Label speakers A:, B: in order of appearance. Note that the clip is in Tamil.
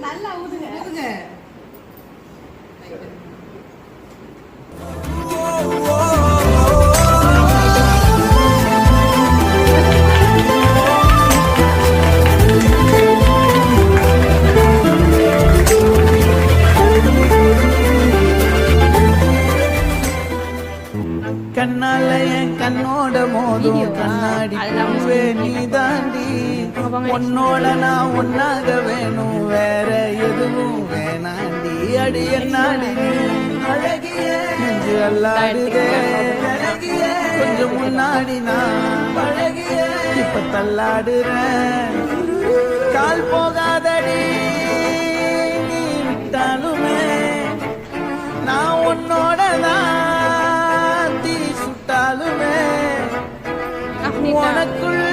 A: நல்லா ஊதுங்க.
B: கண்ணால என் கண்ணோட மோதும் கண்ணாடி பூவே நீ தாண்டி உன்னோட நான் ஒன்னாக வேணும் வேற எதுவும் வேணாண்டி அடி என்னாடி அழகிய நெஞ்சு அல்லாடுதே அழகிய கொஞ்சம் முன்னாடி நான் அழகிய இப்ப தள்ளாடுறேன் கால் போகாதடி நீ விட்டாலுமே நான் உன்னோட தான் உனக்குள்ள